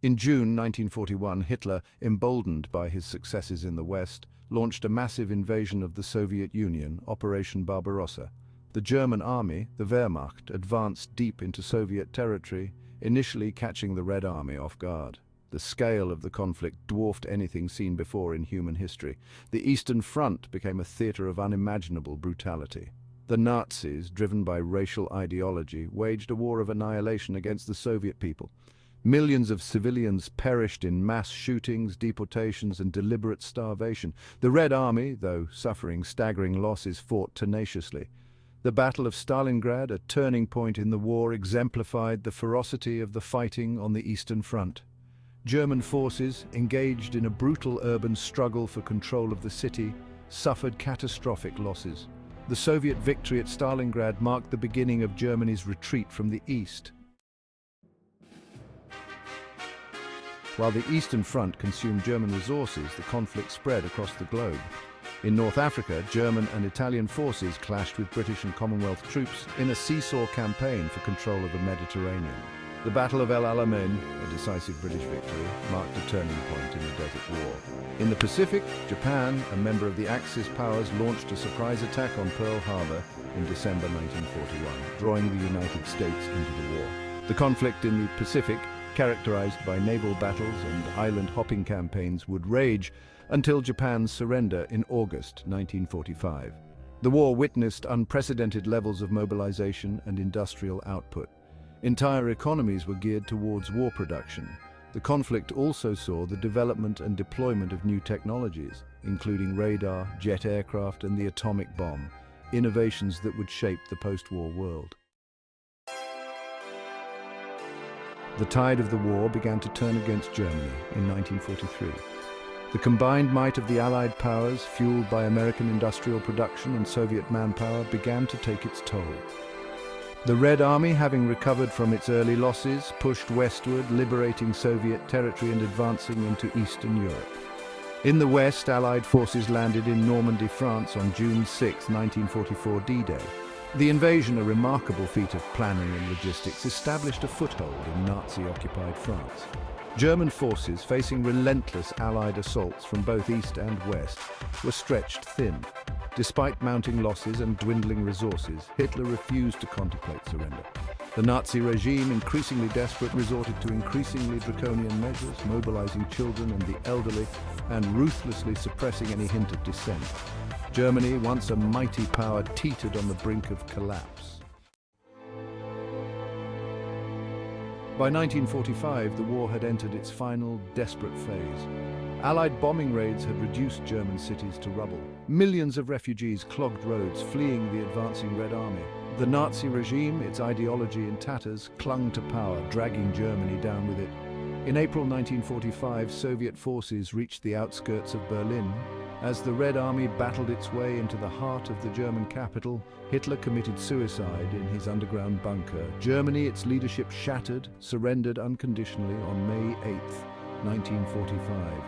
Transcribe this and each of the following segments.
In June 1941, Hitler, emboldened by his successes in the West, launched a massive invasion of the Soviet Union, Operation Barbarossa. The German army, the Wehrmacht, advanced deep into Soviet territory, initially catching the Red Army off guard. The scale of the conflict dwarfed anything seen before in human history. The Eastern Front became a theater of unimaginable brutality. The Nazis, driven by racial ideology, waged a war of annihilation against the Soviet people. Millions of civilians perished in mass shootings, deportations, and deliberate starvation. The Red Army, though suffering staggering losses, fought tenaciously. The Battle of Stalingrad, a turning point in the war, exemplified the ferocity of the fighting on the Eastern Front. German forces, engaged in a brutal urban struggle for control of the city, suffered catastrophic losses. The Soviet victory at Stalingrad marked the beginning of Germany's retreat from the east. While the Eastern Front consumed German resources, the conflict spread across the globe. In North Africa, German and Italian forces clashed with British and Commonwealth troops in a seesaw campaign for control of the Mediterranean. The Battle of El Alamein, a decisive British victory, marked a turning point in the Desert War. In the Pacific, Japan, a member of the Axis powers, launched a surprise attack on Pearl Harbor in December 1941, drawing the United States into the war. The conflict in the Pacific, characterized by naval battles and island-hopping campaigns, would rage until Japan's surrender in August 1945. The war witnessed unprecedented levels of mobilization and industrial output. Entire economies were geared towards war production. The conflict also saw the development and deployment of new technologies, including radar, jet aircraft, and the atomic bomb, innovations that would shape the post-war world. The tide of the war began to turn against Germany in 1943. The combined might of the Allied powers, fueled by American industrial production and Soviet manpower, began to take its toll. The Red Army, having recovered from its early losses, pushed westward, liberating Soviet territory and advancing into Eastern Europe. In the West, Allied forces landed in Normandy, France on June 6, 1944, D-Day. The invasion, a remarkable feat of planning and logistics, established a foothold in Nazi-occupied France. German forces, facing relentless Allied assaults from both east and west, were stretched thin. Despite mounting losses and dwindling resources, Hitler refused to contemplate surrender. The Nazi regime, increasingly desperate, resorted to increasingly draconian measures, mobilizing children and the elderly, and ruthlessly suppressing any hint of dissent. Germany, once a mighty power, teetered on the brink of collapse. By 1945, the war had entered its final, desperate phase. Allied bombing raids had reduced German cities to rubble. Millions of refugees clogged roads, fleeing the advancing Red Army. The Nazi regime, its ideology in tatters, clung to power, dragging Germany down with it. In April 1945, Soviet forces reached the outskirts of Berlin. As the Red Army battled its way into the heart of the German capital, Hitler committed suicide in his underground bunker. Germany, its leadership shattered, surrendered unconditionally on May 8, 1945.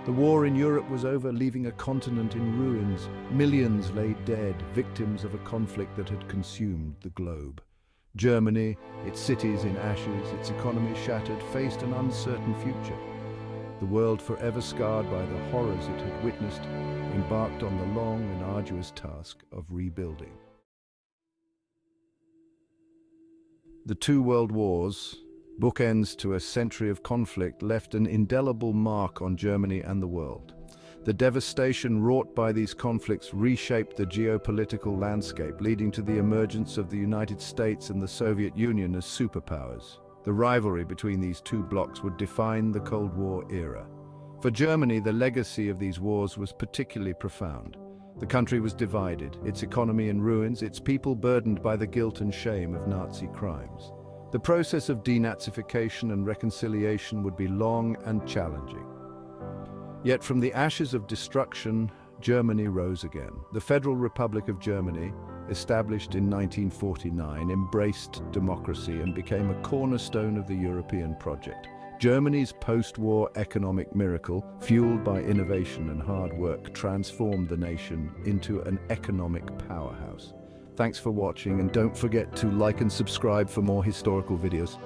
The war in Europe was over, leaving a continent in ruins. Millions lay dead, victims of a conflict that had consumed the globe. Germany, its cities in ashes, its economy shattered, faced an uncertain future. The world, forever scarred by the horrors it had witnessed, embarked on the long and arduous task of rebuilding. The two world wars, bookends to a century of conflict, left an indelible mark on Germany and the world. The devastation wrought by these conflicts reshaped the geopolitical landscape, leading to the emergence of the United States and the Soviet Union as superpowers. The rivalry between these two blocs would define the Cold War era. For Germany, the legacy of these wars was particularly profound. The country was divided, its economy in ruins, its people burdened by the guilt and shame of Nazi crimes. The process of denazification and reconciliation would be long and challenging. Yet from the ashes of destruction, Germany rose again. The Federal Republic of Germany, established in 1949, embraced democracy and became a cornerstone of the European project. Germany's post-war economic miracle, fueled by innovation and hard work, transformed the nation into an economic powerhouse. Thanks for watching, and don't forget to like and subscribe for more historical videos.